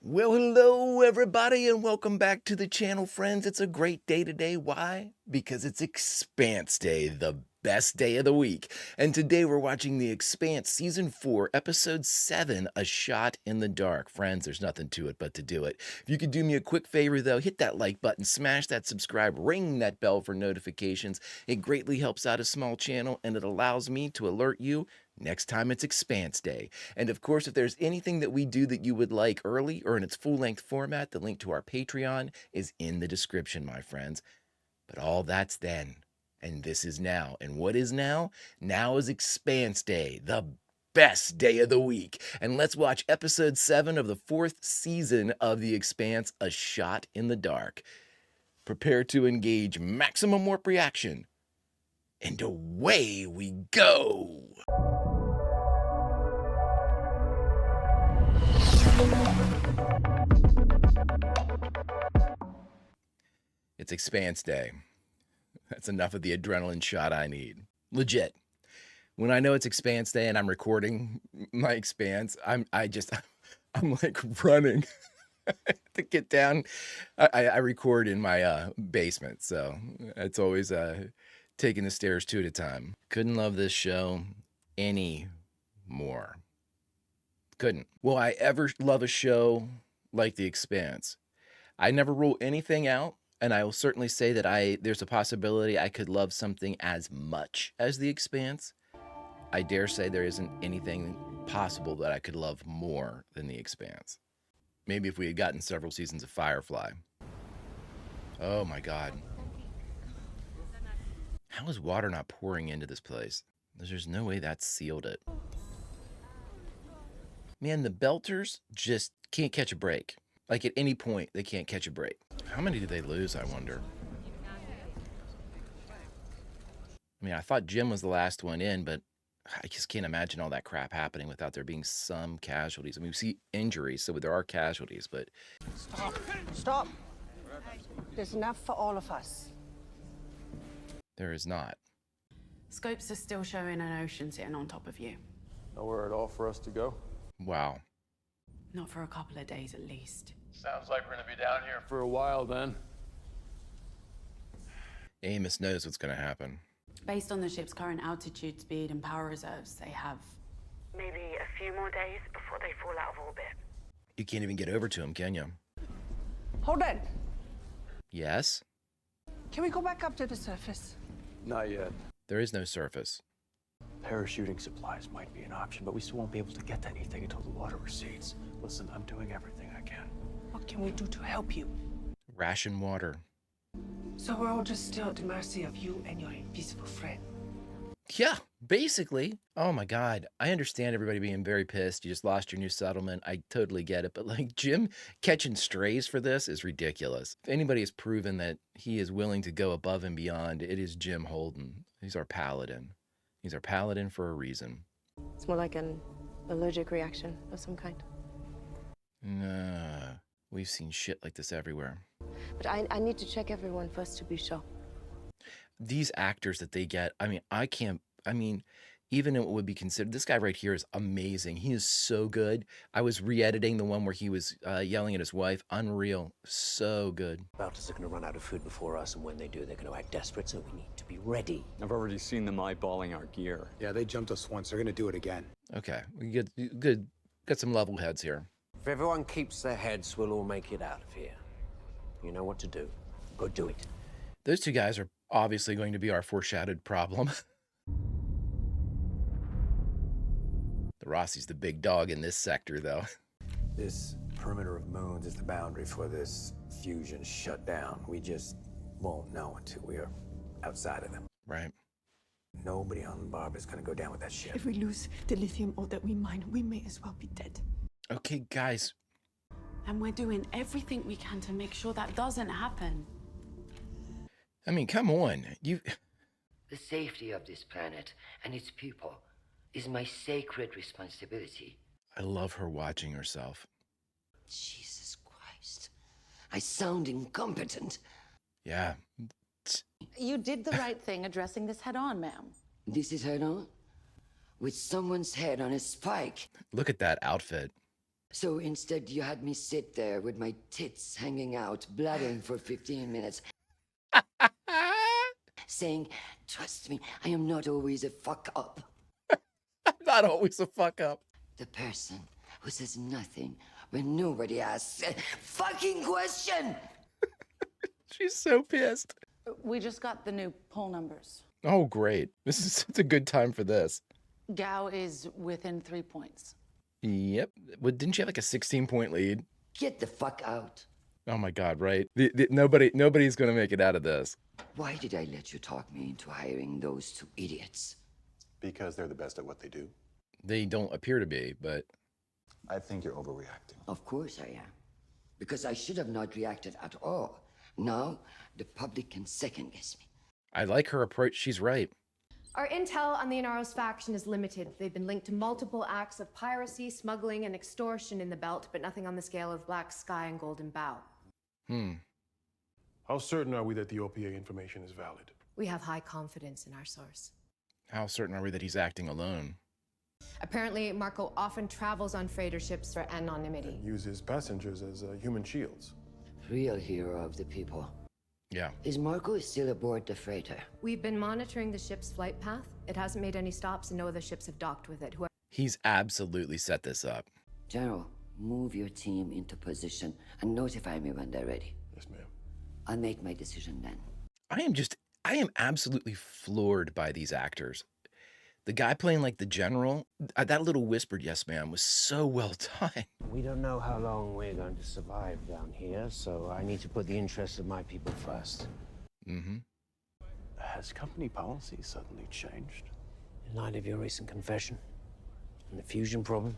Well, hello everybody and welcome back to the channel, friends. It's a great day today. Why? Because it's Expanse Day, the best day of the week. And today we're watching The Expanse Season 4, Episode 7, A Shot in the Dark. Friends, there's nothing to it but to do it. If you could do me a quick favor though, hit that like button, smash that subscribe, ring that bell for notifications. It greatly helps out a small channel and it allows me to alert you next time it's Expanse Day. And of course, if there's anything that we do that you would like early or in its full-length format, the link to our Patreon is in the description, my friends. But all that's then, and this is now. And what is now? Now is Expanse Day, the best day of the week. And let's watch episode 7 of the 4th season of The Expanse, A Shot in the Dark. Prepare to engage maximum warp reaction. And away we go! It's Expanse Day. That's enough of the adrenaline shot I need. Legit. When I know it's Expanse Day and I'm recording my Expanse, I'm like running to get down. I record in my basement, so it's always taking the stairs 2 at a time. Couldn't love this show any more. Couldn't. Will I ever love a show like The Expanse? I never rule anything out. And I will certainly say that there's a possibility I could love something as much as The Expanse. I dare say there isn't anything possible that I could love more than The Expanse. Maybe if we had gotten several seasons of Firefly. Oh my God. How is water not pouring into this place? There's no way that sealed it. Man, the Belters just can't catch a break. Like at any point, they can't catch a break. How many did they lose, I wonder? I mean, I thought Jim was the last one in, but I just can't imagine all that crap happening without there being some casualties. I mean, we see injuries, so there are casualties, but... Stop. Stop. There's enough for all of us. There is not. Scopes are still showing an ocean sitting on top of you. Nowhere at all for us to go? Wow. Not for a couple of days at least. Sounds like we're gonna be down here for a while then. Amos knows what's going to happen. Based on the ship's current altitude, speed, and power reserves, they have maybe a few more days before they fall out of orbit. You can't even get over to him, can you? Hold on. Yes? Can we go back up to the surface? Not yet. There is no surface. Parachuting supplies might be an option, but we still won't be able to get to anything until the water recedes. Listen, I'm doing everything I can. What can we do to help you? Ration water. So we're all just still at the mercy of you and your invisible friend. Yeah, basically. Oh my God. I understand everybody being very pissed. You just lost your new settlement. I totally get it. But like Jim catching strays for this is ridiculous. If anybody has proven that he is willing to go above and beyond, it is Jim Holden. He's our paladin. He's our paladin for a reason. It's more like an allergic reaction of some kind. Nah, we've seen shit like this everywhere. But I need to check everyone first to be sure. These actors that they get, even it would be considered, this guy right here is amazing. He is so good. I was re-editing the one where he was yelling at his wife. Unreal. So good. Belters are going to run out of food before us, and when they do, they're going to act desperate, so we need to be ready. I've already seen them eyeballing our gear. Yeah, they jumped us once. They're gonna do it again. Okay, we got some level heads here. If everyone keeps their heads, we'll all make it out of here. You know what to do. Go do it. Those two guys are obviously going to be our foreshadowed problem. The Rossi's the big dog in this sector, though. This perimeter of moons is the boundary for this fusion shutdown. We just won't know until we're outside of them. Right. Nobody on Barbara's gonna go down with that ship. If we lose the lithium ore that we mine, we may as well be dead. Okay, guys. And we're doing everything we can to make sure that doesn't happen. I mean, come on. The safety of this planet and its people is my sacred responsibility. I love her watching herself. Jesus Christ. I sound incompetent. Yeah. You did the right thing addressing this head on, ma'am. This is head on? With someone's head on a spike. Look at that outfit. So instead, you had me sit there with my tits hanging out, blabbering for 15 minutes, saying, trust me, I am not always a fuck up. I'm not always a fuck up. The person who says nothing when nobody asks a fucking question. She's so pissed. We just got the new poll numbers. Oh, great. It's a good time for this. Gao is within 3 points. Yep. Well, didn't she have like a 16-point lead? Get the fuck out. Oh my God, right? Nobody's gonna make it out of this. Why did I let you talk me into hiring those two idiots? Because they're the best at what they do. They don't appear to be, but I think you're overreacting. Of course I am. Because I should have not reacted at all. Now, the public can second guess me. I like her approach. She's right. Our intel on the Inaros faction is limited. They've been linked to multiple acts of piracy, smuggling, and extortion in the belt, but nothing on the scale of Black Sky and Golden Bow. How certain are we that the OPA information is valid? We have high confidence in our source. How certain are we that he's acting alone? Apparently, Marco often travels on freighter ships for anonymity. And uses passengers as human shields. Real hero of the people. Yeah. Is Marco still aboard the freighter? We've been monitoring the ship's flight path. It hasn't made any stops and no other ships have docked with it. He's absolutely set this up. General, move your team into position and notify me when they're ready. Yes, ma'am. I'll make my decision then. I am absolutely floored by these actors. The guy playing like the general, that little whispered yes ma'am was so well done. We don't know how long we're going to survive down here, so I need to put the interests of my people first. Mm-hmm. Has company policy suddenly changed? In light of your recent confession and the fusion problem,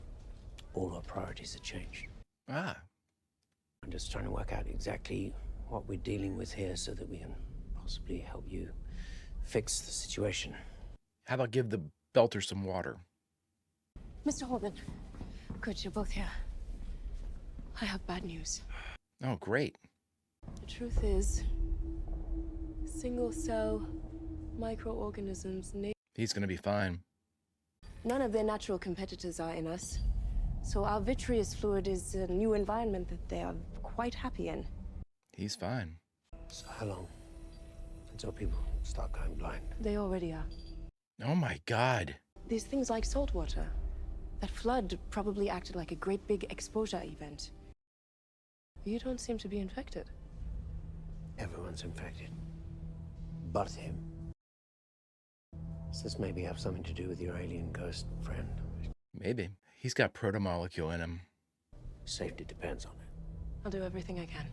all our priorities have changed. Ah. I'm just trying to work out exactly what we're dealing with here so that we can possibly help you fix the situation. How about give the belter some water? Mr. Holden, good, you're both here. I have bad news. Oh, great. The truth is, single-cell microorganisms, He's gonna be fine. none of their natural competitors are in us. So our vitreous fluid is a new environment that they are quite happy in. He's fine. So how long until people start going blind? They already are. Oh my God. There's things like salt water. That flood probably acted like a great big exposure event. You don't seem to be infected. Everyone's infected. But him. Does this maybe have something to do with your alien ghost friend? Maybe. He's got protomolecule in him. Safety depends on it. I'll do everything I can.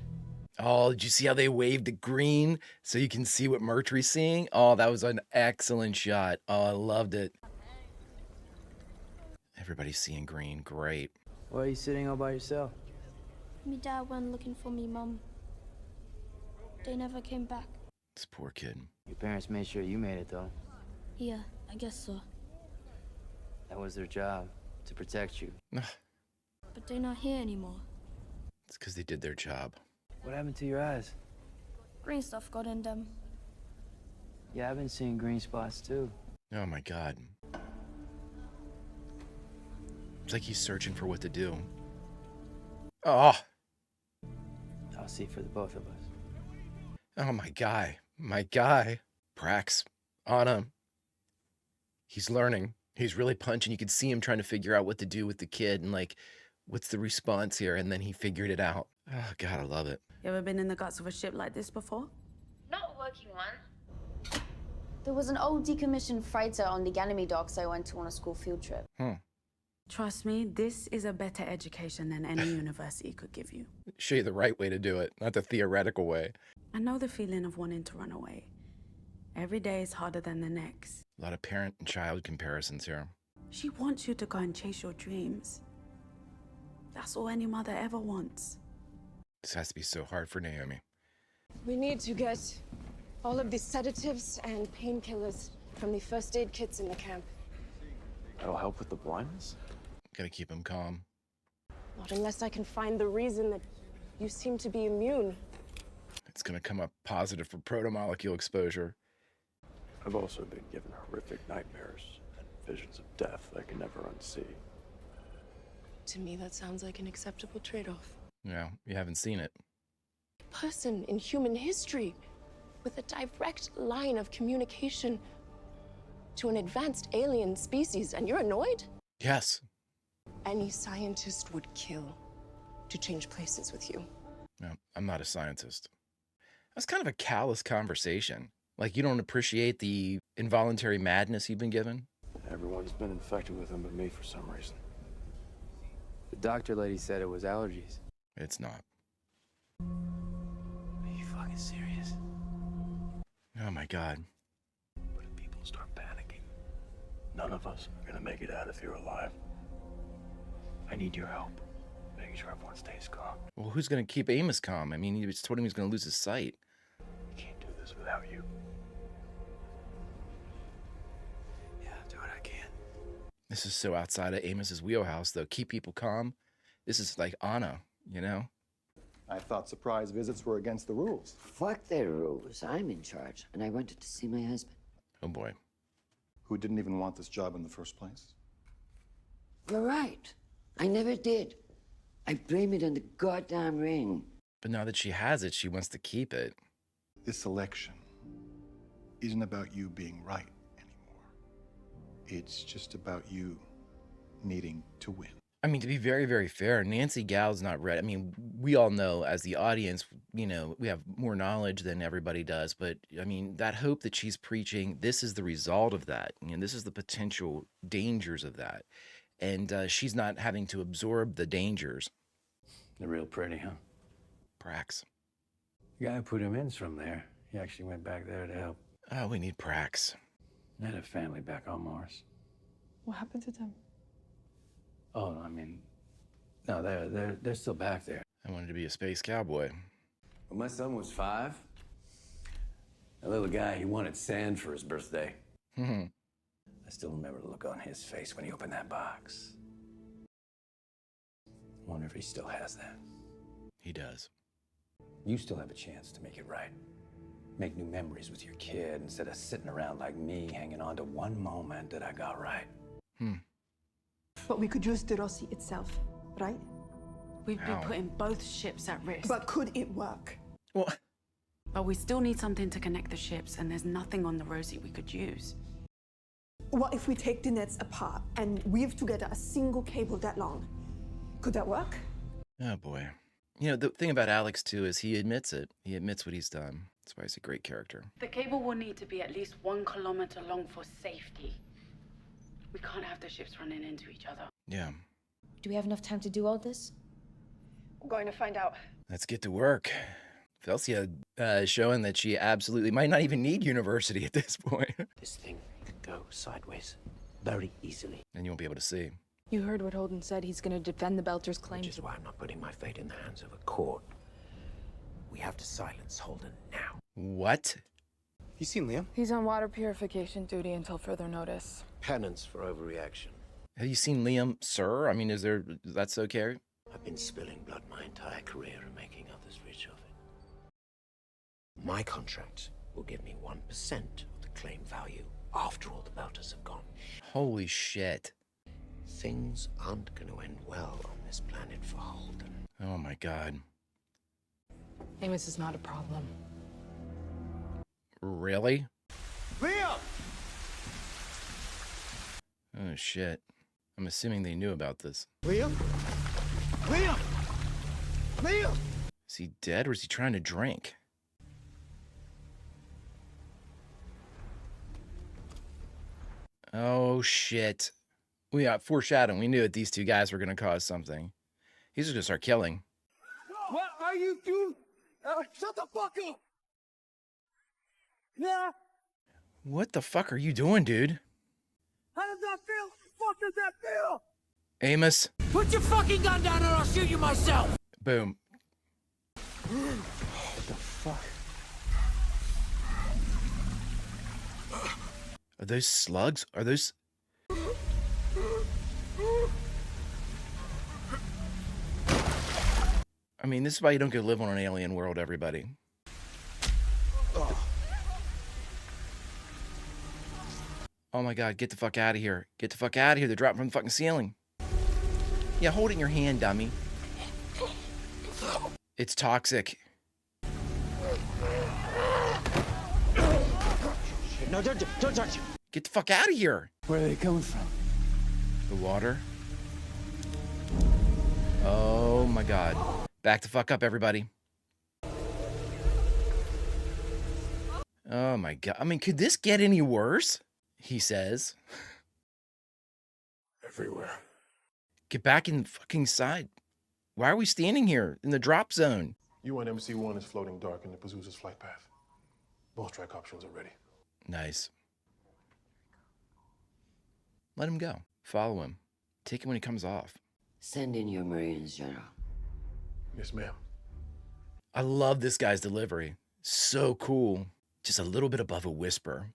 Oh, did you see how they waved the green so you can see what Murtry's seeing? Oh, that was an excellent shot. Oh, I loved it. Everybody's seeing green. Great. Why are you sitting all by yourself? Me dad went looking for me mum. They never came back. This poor kid. Your parents made sure you made it, though. Yeah, I guess so. That was their job, to protect you. But they're not here anymore. It's because they did their job. What happened to your eyes? Green stuff got in them. Yeah, I've been seeing green spots, too. Oh my God. It's like he's searching for what to do. Oh. I'll see for the both of us. Oh, my guy. My guy. Prax. On him. He's learning. He's really punching. You can see him trying to figure out what to do with the kid and like, what's the response here? And then he figured it out. Oh, God, I love it. You ever been in the guts of a ship like this before? Not a working one. There was an old decommissioned freighter on the Ganymede docks I went to on a school field trip. Trust me, this is a better education than any university could give you. Show you the right way to do it, not the theoretical way. I know the feeling of wanting to run away. Every day is harder than the next. A lot of parent and child comparisons here. She wants you to go and chase your dreams. That's all any mother ever wants. This has to be so hard for Naomi. We need to get all of these sedatives and painkillers from the first aid kits in the camp. That'll help with the blindness? Gotta keep him calm. Not unless I can find the reason that you seem to be immune. It's gonna come up positive for protomolecule exposure. I've also been given horrific nightmares and visions of death I can never unsee. To me, that sounds like an acceptable trade-off. Yeah, you haven't seen it. Person in human history with a direct line of communication to an advanced alien species, and you're annoyed? Yes. Any scientist would kill to change places with you. No, I'm not a scientist. That's kind of a callous conversation. Like, you don't appreciate the involuntary madness you've been given? Everyone's been infected with them but me for some reason. The doctor lady said it was allergies. It's not. Are you fucking serious? Oh my God. But if people start panicking, none of us are gonna make it out if you're alive. I need your help, making sure everyone stays calm. Well, who's going to keep Amos calm? I mean, you just told him he's going to lose his sight. I can't do this without you. Yeah, I'll do what I can. This is so outside of Amos's wheelhouse, though. Keep people calm. This is like Anna, you know? I thought surprise visits were against the rules. Fuck their rules. I'm in charge, and I wanted to see my husband. Oh boy. Who didn't even want this job in the first place? You're right. I never did. I blame it on the goddamn ring. But now that she has it, she wants to keep it. This election isn't about you being right anymore. It's just about you needing to win. I mean, to be very, very fair, Nancy Gal's not ready. I mean, we all know as the audience, you know, we have more knowledge than everybody does. But I mean, that hope that she's preaching, this is the result of that. You know, this is the potential dangers of that. And she's not having to absorb the dangers. They're real pretty, huh? Prax. The guy who put him in's from there. He actually went back there to help. Oh, we need Prax. I had a family back on Mars. What happened to them? Oh, I mean, no, they're still back there. I wanted to be a space cowboy. When my son was 5, a little guy, he wanted sand for his birthday. I still remember the look on his face when he opened that box. Wonder if he still has that. He does. You still have a chance to make it right. Make new memories with your kid instead of sitting around like me, hanging on to one moment that I got right. But we could use the Rossi itself, right? We'd be putting both ships at risk. But could it work? Well, But we still need something to connect the ships, and there's nothing on the Rosie we could use. What if we take the nets apart and weave together a single cable that long? Could that work? Oh boy. You know, the thing about Alex too is he admits it. He admits what he's done. That's why he's a great character. The cable will need to be at least 1 kilometer long for safety. We can't have the ships running into each other. Yeah. Do we have enough time to do all this? We're going to find out. Let's get to work. Felcia showing that she absolutely might not even need university at this point. This thing could go sideways very easily. And you won't be able to see. You heard what Holden said. He's going to defend the Belter's claims. Which is why I'm not putting my fate in the hands of a court. We have to silence Holden now. What? You seen Liam? He's on water purification duty until further notice. Penance for overreaction. Have you seen Liam, sir? I mean, that's okay? I've been spilling blood my entire career and making others rich of it. My contract will give me 1% of the claim value after all the Belters have gone. Holy shit. Things aren't going to end well on this planet for Holden. Oh my God. Amos is not a problem. Really? Liam! Oh shit. I'm assuming they knew about this. Liam? Liam! Liam! Is he dead or is he trying to drink? Oh shit. We got foreshadowing. We knew that these two guys were going to cause something. He's just going to start killing. What are you doing? Shut the fuck up! Yeah? What the fuck are you doing, dude? How does that feel? Fuck does that feel? Amos. Put your fucking gun down or I'll shoot you myself! Boom. What the fuck? Are those slugs? Are those... I mean, this is why you don't go live on an alien world, everybody. Oh my God, get the fuck out of here. Get the fuck out of here. They're dropping from the fucking ceiling. Yeah, hold it in your hand, dummy. It's toxic. No, don't touch it. Get the fuck out of here. Where are they coming from? The water. Oh my god. Back the fuck up, everybody. Oh my god. I mean, could this get any worse? He says. Everywhere. Get back in the fucking side. Why are we standing here in the drop zone? UNMC-1 is floating dark in the Pazuzu's flight path. Both track options are ready. Nice. Let him go. Follow him. Take him when he comes off. Send in your Marines, General. Yes, ma'am. I love this guy's delivery. So cool. Just a little bit above a whisper.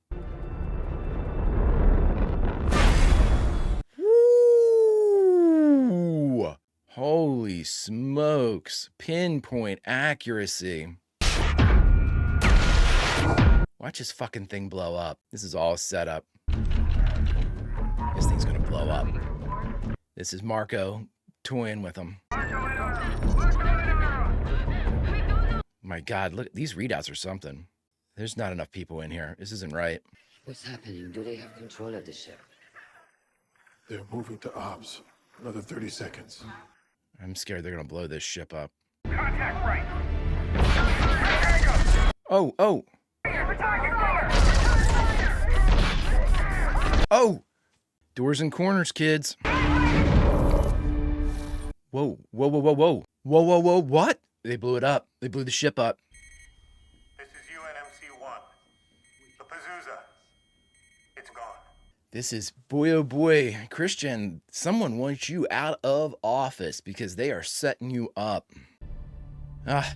Woo! Holy smokes. Pinpoint accuracy. Watch this fucking thing blow up. This is all set up. This thing's gonna blow up. This is Marco toying with him. My God, look, these readouts are something. There's not enough people in here. This isn't right. What's happening? Do they have control of the ship? They're moving to ops. Another 30 seconds. I'm scared they're gonna blow this ship up. Contact right. Oh, oh. Oh! Doors and corners, kids. Whoa, whoa, whoa, whoa, whoa. Whoa, whoa, whoa, what? They blew it up. They blew the ship up. This is UNMC-1. The Pazuzu. It's gone. This is, boy, oh boy, Christian, someone wants you out of office because they are setting you up. Ah,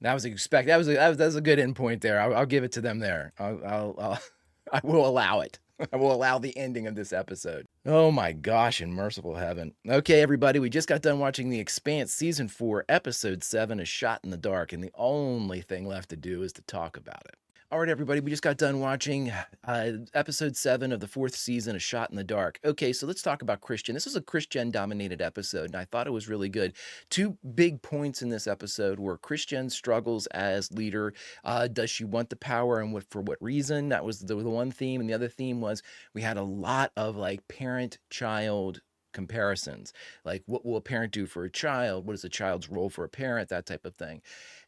that was expect. That was a good endpoint there. I'll give it to them there. I will allow it. I will allow the ending of this episode. Oh my gosh, in merciful heaven. Okay, everybody, we just got done watching The Expanse Season 4, Episode 7, A Shot in the Dark, and the only thing left to do is to talk about it. All right, everybody, we just got done watching Episode 7 of the 4th season, A Shot in the Dark. Okay, so let's talk about Christian. This is a Christian-dominated episode, and I thought it was really good. Two big points in this episode were Christian struggles as leader. Does she want the power, and for what reason? That was the one theme, and the other theme was we had a lot of like parent-child comparisons, like what will a parent do for a child, what is a child's role for a parent, that type of thing.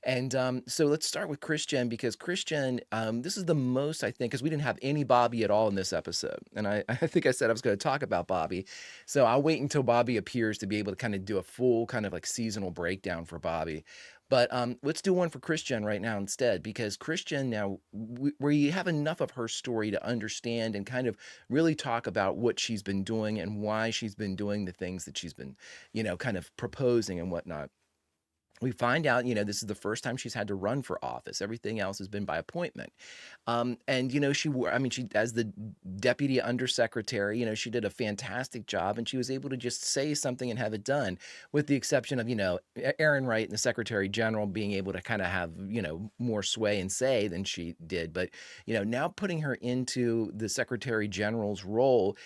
And so let's start with Christian, because Christian, this is the most, I think, because we didn't have any Bobby at all in this episode, and I think I said I was going to talk about Bobby, so I'll wait until Bobby appears to be able to kind of do a full kind of like seasonal breakdown for Bobby. But let's do one for Christian right now instead, because Christian now, we have enough of her story to understand and kind of really talk about what she's been doing and why she's been doing the things that she's been, you know, kind of proposing and whatnot. We find out, you know, this is the first time she's had to run for office. Everything else has been by appointment. And, you know, she, as the deputy undersecretary, you know, she did a fantastic job, and she was able to just say something and have it done, with the exception of, you know, Aaron Wright and the secretary general being able to kind of have, you know, more sway and say than she did. But, you know, now putting her into the secretary general's role,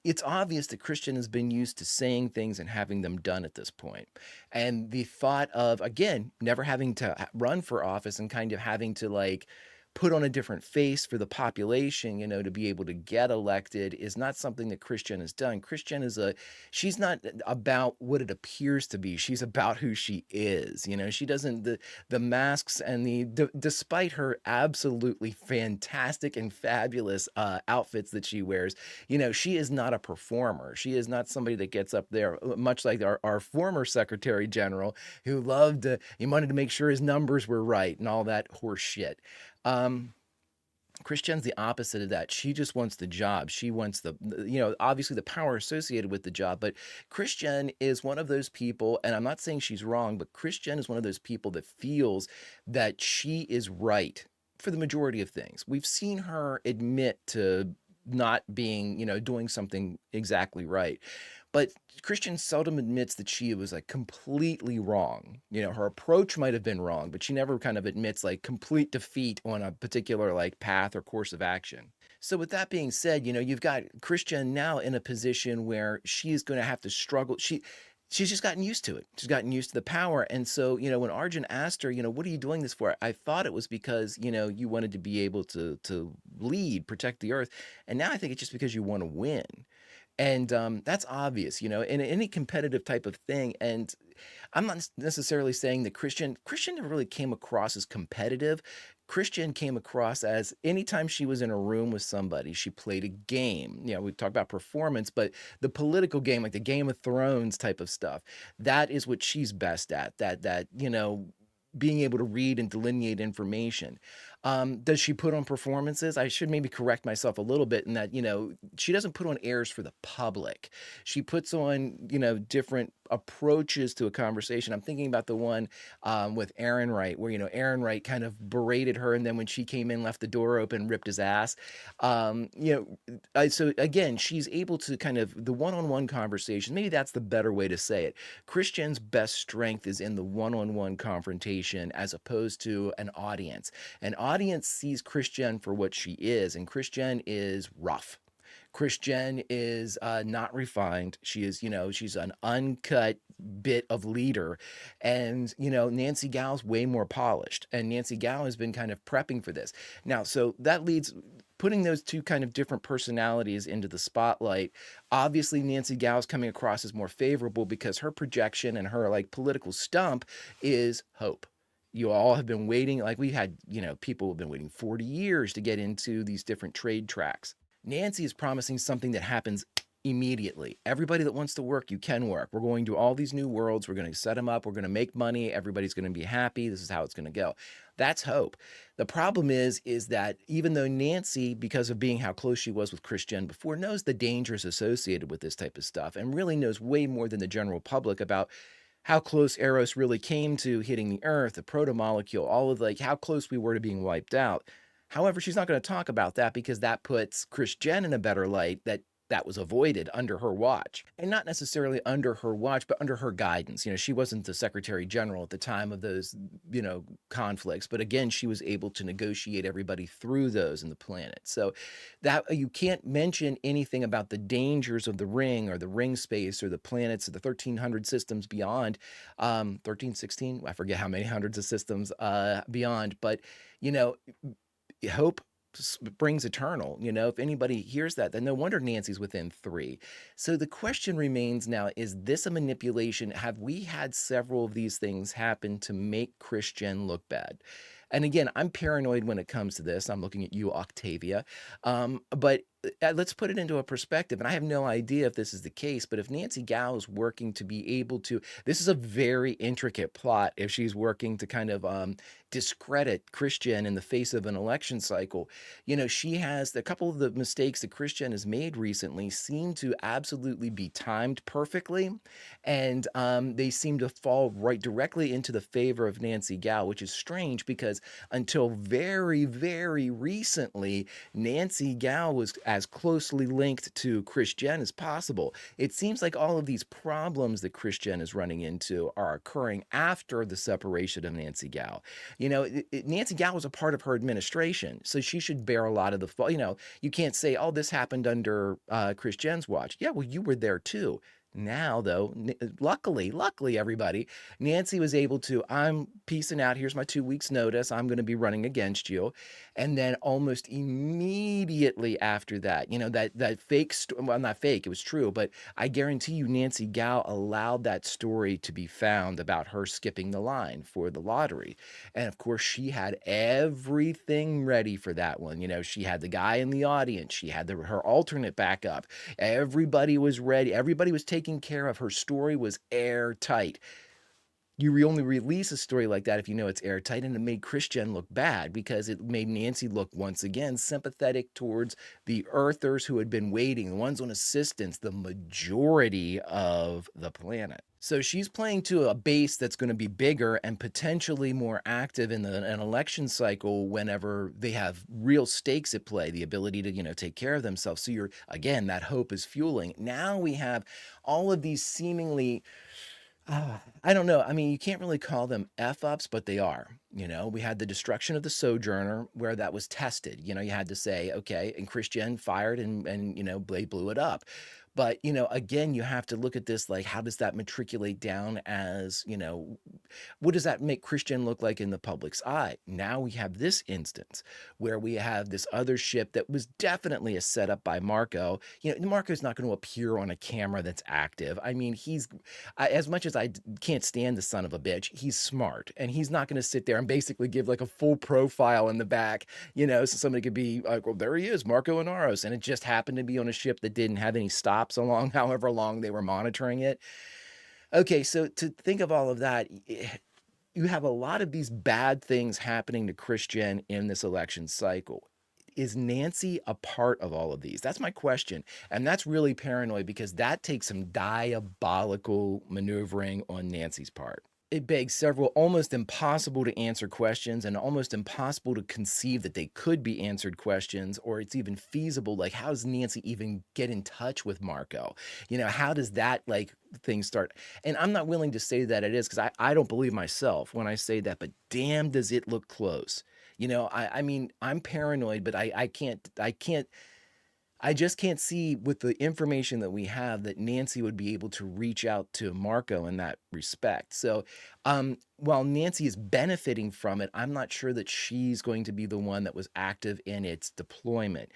it's obvious that Christian has been used to saying things and having them done at this point. And the thought of, again, never having to run for office and kind of having to like put on a different face for the population, you know, to be able to get elected is not something that Christian has done. Christian is she's not about what it appears to be. She's about who she is. You know, she doesn't, the masks and despite her absolutely fantastic and fabulous outfits that she wears, you know, she is not a performer. She is not somebody that gets up there, much like our former Secretary General, who loved, he wanted to make sure his numbers were right and all that horse shit. Christian's the opposite of that. She just wants the job. She wants you know, obviously the power associated with the job, but Christian is one of those people, and I'm not saying she's wrong, but Christian is one of those people that feels that she is right for the majority of things. We've seen her admit to not being, you know, doing something exactly right. But Christian seldom admits that she was like completely wrong. You know, her approach might have been wrong, but she never kind of admits like complete defeat on a particular like path or course of action. So with that being said, you've got Christian now in a position where she's going to have to struggle. She's just gotten used to it. She's gotten used to the power. And so, when Arjun asked her, what are you doing this for? I thought it was because, you wanted to be able to lead, protect the earth. And now I think it's just because you want to win. And that's obvious, in any competitive type of thing. And I'm not necessarily saying that Christian never really came across as competitive. Christian came across as anytime she was in a room with somebody, she played a game. We talk about performance, but the political game, like the Game of Thrones type of stuff, that is what she's best at. Being able to read and delineate information. Does she put on performances? I should maybe correct myself a little bit in that, she doesn't put on airs for the public. She puts on, different approaches to a conversation. I'm thinking about the one with Aaron Wright, where, Aaron Wright kind of berated her. And then when she came in, left the door open, ripped his ass. So again, she's able to kind of the one-on-one conversation. Maybe that's the better way to say it. Christian's best strength is in the one-on-one confrontation as opposed to an audience. An audience sees Christian for what she is, and Christian is rough. Christian is not refined. She is, she's an uncut bit of leader. And, Nancy Gal's way more polished. And Nancy Gal has been kind of prepping for this. Now, so that leads, putting those two kind of different personalities into the spotlight. Obviously, Nancy Gal's coming across as more favorable because her projection and her political stump is hope. You all have been waiting, like we had, people have been waiting 40 years to get into these different trade tracks. Nancy is promising something that happens immediately. Everybody that wants to work, you can work. We're going to all these new worlds. We're going to set them up. We're going to make money. Everybody's going to be happy. This is how it's going to go. That's hope. The problem is that even though Nancy, because of being how close she was with Christian before, knows the dangers associated with this type of stuff and really knows way more than the general public about how close Eros really came to hitting the Earth, the proto-molecule, all of how close we were to being wiped out. However, she's not going to talk about that because that puts Christian in a better light that was avoided under her watch. And not necessarily under her watch, but under her guidance. She wasn't the Secretary General at the time of those, conflicts. But again, she was able to negotiate everybody through those in the planet. So that you can't mention anything about the dangers of the ring or the ring space or the planets or the 1,300 systems beyond, 1316, I forget how many hundreds of systems beyond. But, hope brings eternal. If anybody hears that, then no wonder Nancy's within 3. So the question remains now, is this a manipulation? Have we had several of these things happen to make Christian look bad? And again, I'm paranoid when it comes to this. I'm looking at you, Octavia. But let's put it into a perspective. And I have no idea if this is the case, but if Nancy Gal is working to be able to, this is a very intricate plot if she's working to kind of discredit Christian in the face of an election cycle. She has a couple of the mistakes that Christian has made recently seem to absolutely be timed perfectly. And they seem to fall right directly into the favor of Nancy Gal, which is strange because until very, very recently, Nancy Gal was as closely linked to Christian as possible. It seems like all of these problems that Christian is running into are occurring after the separation of Nancy Gal. Nancy Gal was a part of her administration, so she should bear a lot of the fault. You can't say, oh, this happened under Christian's watch. Yeah, well, you were there too. Now, though, luckily, everybody, Nancy was able to, I'm peacing out. Here's my 2 weeks notice. I'm going to be running against you. And then almost immediately after that, that fake, well, not fake, it was true, but I guarantee you Nancy Gal allowed that story to be found about her skipping the line for the lottery. And of course, she had everything ready for that one. She had the guy in the audience. She had her alternate backup. Everybody was ready. Everybody was taking care of. Her story was airtight. You only release a story like that if you know it's airtight, and it made Christian look bad because it made Nancy look, once again, sympathetic towards the Earthers who had been waiting, the ones on assistance, the majority of the planet. So she's playing to a base that's going to be bigger and potentially more active in an election cycle whenever they have real stakes at play, the ability to, take care of themselves. So again, that hope is fueling. Now we have all of these seemingly I don't know. I mean, you can't really call them F-ups, but they are. You know, we had the destruction of the Sojourner where that was tested. You know, you had to say, okay, and Christian fired and you know, they blew it up. But, you know, again, you have to look at this like, how does that matriculate down as, you know, what does that make Christian look like in the public's eye? Now we have this instance where we have this other ship that was definitely a setup by Marco. You know, Marco's not going to appear on a camera that's active. I mean, as much as I can't stand the son of a bitch, he's smart and he's not going to sit there and basically give like a full profile in the back, you know, so somebody could be like, well, there he is, Marco Inaros. And it just happened to be on a ship that didn't have any stops along however long they were monitoring it. Okay, so to think of all of that, you have a lot of these bad things happening to Christian in this election cycle. Is Nancy a part of all of these? That's my question. And that's really paranoid because that takes some diabolical maneuvering on Nancy's part. It begs several almost impossible to answer questions and almost impossible to conceive that they could be answered questions or it's even feasible. Like, how does Nancy even get in touch with Marco? You know, how does that like thing start? And I'm not willing to say that it is because I don't believe myself when I say that, but damn, does it look close. You know, I mean, I'm paranoid, but I just can't see with the information that we have that Nancy would be able to reach out to Marco in that respect. So while Nancy is benefiting from it, I'm not sure that she's going to be the one that was active in its deployment.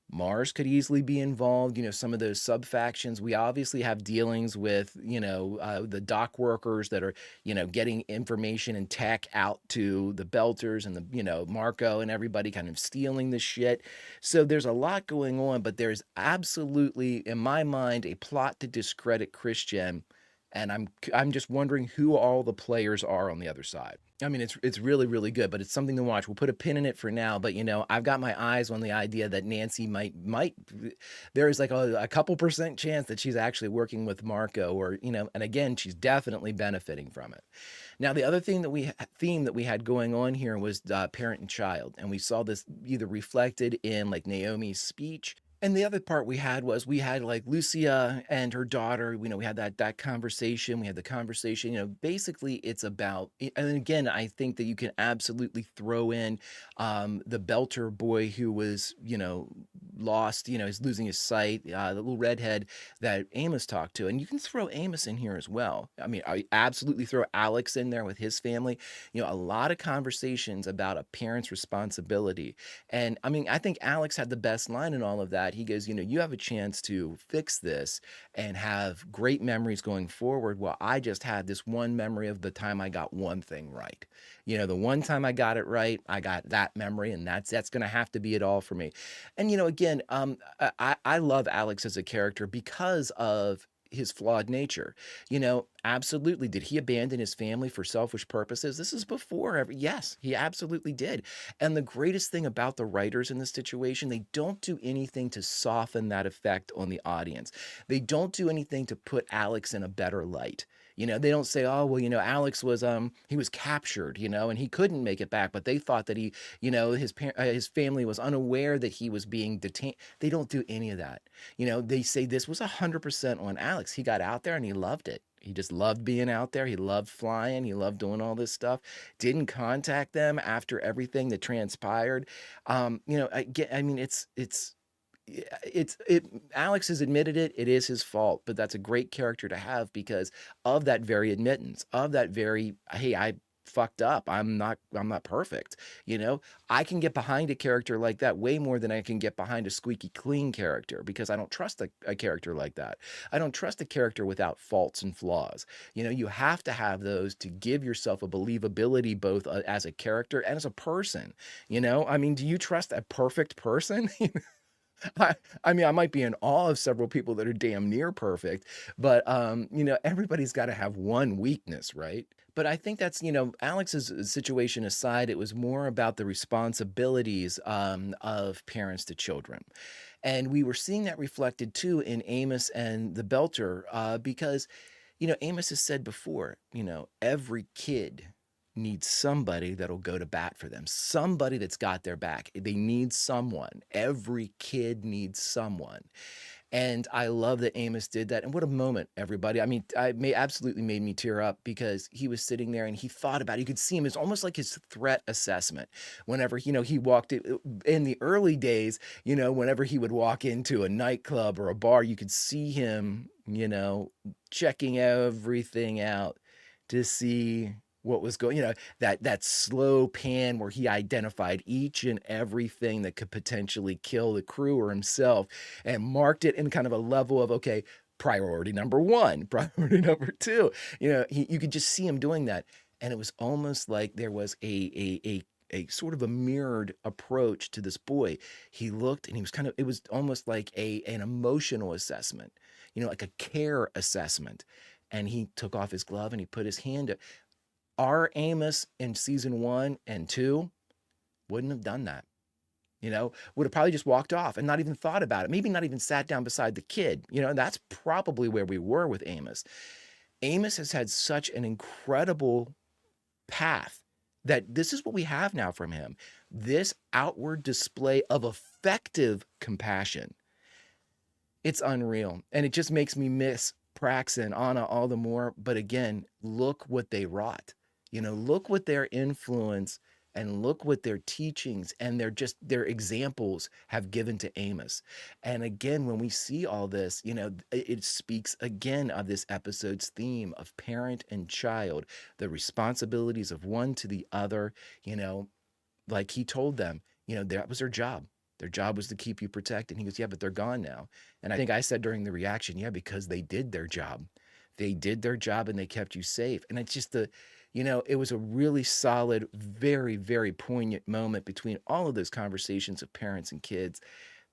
Mars could easily be involved, you know, some of those sub factions. We obviously have dealings with, you know, the dock workers that are, you know, getting information and tech out to the Belters and the, you know, Marco and everybody kind of stealing the shit. So there's a lot going on, but there's absolutely, in my mind, a plot to discredit Christian. And I'm just wondering who all the players are on the other side. I mean, it's really, really good, but it's something to watch. We'll put a pin in it for now, but you know, I've got my eyes on the idea that Nancy might there is like a couple percent chance that she's actually working with Marco or, you know, and again, she's definitely benefiting from it. Now, the other theme that we had going on here was parent and child, and we saw this either reflected in like Naomi's speech. And the other part we had like Lucia and her daughter, you know, we had that conversation. We had the conversation, you know, basically it's about, and again, I think that you can absolutely throw in the Belter boy who was, you know, lost, you know, he's losing his sight, the little redhead that Amos talked to. And you can throw Amos in here as well. I mean, I absolutely throw Alex in there with his family. You know, a lot of conversations about a parent's responsibility. And I mean, I think Alex had the best line in all of that. He goes, you know, you have a chance to fix this and have great memories going forward. Well, I just had this one memory of the time I got one thing right. You know, the one time I got it right, I got that memory, and that's going to have to be it all for me. And, you know, again, I love Alex as a character because of his flawed nature. You know, absolutely. Did he abandon his family for selfish purposes? This is before yes, he absolutely did. And the greatest thing about the writers in this situation, they don't do anything to soften that effect on the audience. They don't do anything to put Alex in a better light. You know, they don't say, oh, well, you know, Alex was he was captured, you know, and he couldn't make it back, but they thought that he, you know, his family was unaware that he was being detained. They don't do any of that. You know, they say this was 100% on Alex. He got out there and he loved it. He just loved being out there. He loved flying. He loved doing all this stuff. Didn't contact them after everything that transpired. You know, I mean, Alex has admitted it. It is his fault, but that's a great character to have because of that very admittance, of that very, hey, I fucked up. I'm not perfect. You know, I can get behind a character like that way more than I can get behind a squeaky clean character because I don't trust a character like that. I don't trust a character without faults and flaws. You know, you have to have those to give yourself a believability both as a character and as a person. You know, I mean, do you trust a perfect person? I mean, I might be in awe of several people that are damn near perfect, but you know, everybody's got to have one weakness, right? But I think that's, you know, Alex's situation aside, it was more about the responsibilities of parents to children. And we were seeing that reflected too in Amos and the Belter, because, you know, Amos has said before, you know, every kid needs somebody that'll go to bat for them, somebody that's got their back. They need someone. Every kid needs someone. And I love that Amos did that. And what a moment, everybody. I mean, absolutely made me tear up because he was sitting there and he thought about it. You could see him. It's almost like his threat assessment. Whenever, he walked in the early days, whenever he would walk into a nightclub or a bar, you could see him, checking everything out to see what was going, that slow pan where he identified each and everything that could potentially kill the crew or himself and marked it in kind of a level of, okay, priority number one, priority number two. You could just see him doing that. And it was almost like there was a sort of a mirrored approach to this boy. He looked and he was it was almost like an emotional assessment, like a care assessment. And he took off his glove and he put his hand up. Our Amos in season 1 and 2 wouldn't have done that. Would have probably just walked off and not even thought about it. Maybe not even sat down beside the kid. That's probably where we were with Amos. Amos has had such an incredible path that this is what we have now from him. This outward display of effective compassion. It's unreal. And it just makes me miss Prax and Anna all the more. But again, look what they wrought. Look what their influence and look what their teachings and their examples have given to Amos. And again, when we see all this, it speaks again of this episode's theme of parent and child, the responsibilities of one to the other. Like he told them, that was their job. Their job was to keep you protected. And he goes, yeah, but they're gone now. And I think I said during the reaction, yeah, because they did their job. They did their job and they kept you safe. And it's just it was a really solid, very, very poignant moment between all of those conversations of parents and kids.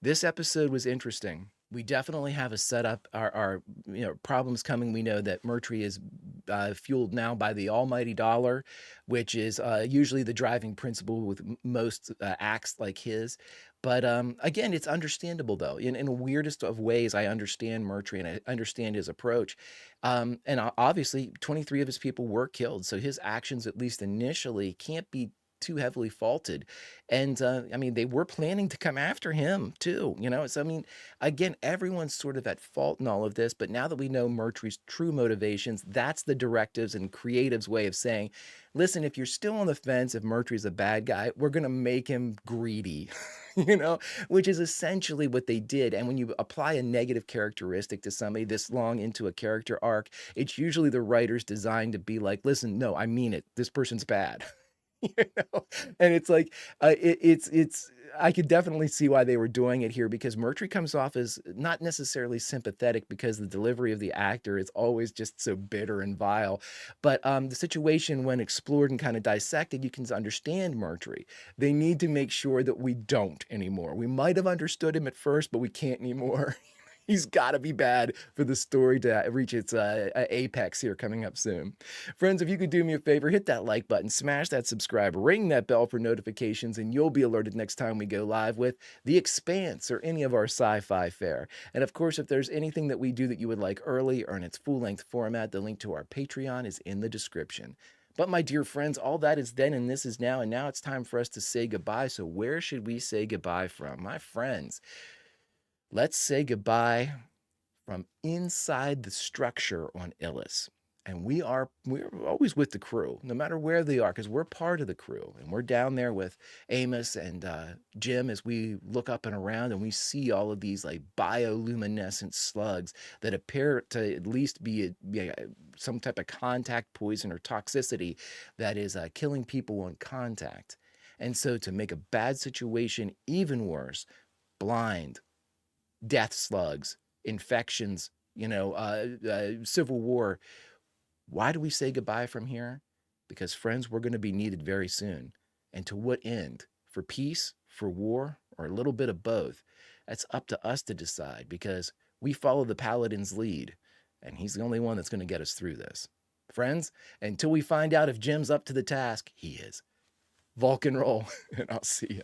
This episode was interesting. We definitely have a setup, our problems coming. We know that Murtry is fueled now by the almighty dollar, which is usually the driving principle with most acts like his. But again, it's understandable, though. In the weirdest of ways, I understand Murtry and I understand his approach. And obviously, 23 of his people were killed. So his actions, at least initially, can't be too heavily faulted. And they were planning to come after him too, So again, everyone's sort of at fault in all of this, but now that we know Murtry's true motivations, that's the directives and creatives way of saying, listen, if you're still on the fence, if Murtry's a bad guy, we're going to make him greedy, which is essentially what they did. And when you apply a negative characteristic to somebody this long into a character arc, it's usually the writer's designed to be like, listen, no, I mean it. This person's bad. And it's like it's I could definitely see why they were doing it here, because Murtry comes off as not necessarily sympathetic because the delivery of the actor is always just so bitter and vile. But the situation, when explored and kind of dissected, you can understand Murtry. They need to make sure that we don't anymore. We might have understood him at first, but we can't anymore. He's got to be bad for the story to reach its apex here coming up soon. Friends, if you could do me a favor, hit that like button, smash that subscribe, ring that bell for notifications, and you'll be alerted next time we go live with The Expanse or any of our sci-fi fare. And of course, if there's anything that we do that you would like early or in its full-length format, the link to our Patreon is in the description. But my dear friends, all that is then and this is now, and now it's time for us to say goodbye. So where should we say goodbye from? My friends, let's say goodbye from inside the structure on Illis. And we're always with the crew, no matter where they are, because we're part of the crew. And we're down there with Amos and Jim as we look up and around and we see all of these like bioluminescent slugs that appear to at least be some type of contact poison or toxicity that is killing people on contact. And so to make a bad situation even worse, blind, death slugs, infections, civil war. Why do we say goodbye from here? Because, friends, we're going to be needed very soon. And to what end? For peace, for war, or a little bit of both? That's up to us to decide, because we follow the Paladin's lead, and he's the only one that's going to get us through this. Friends, until we find out if Jim's up to the task, he is. Vulcan roll, and I'll see you.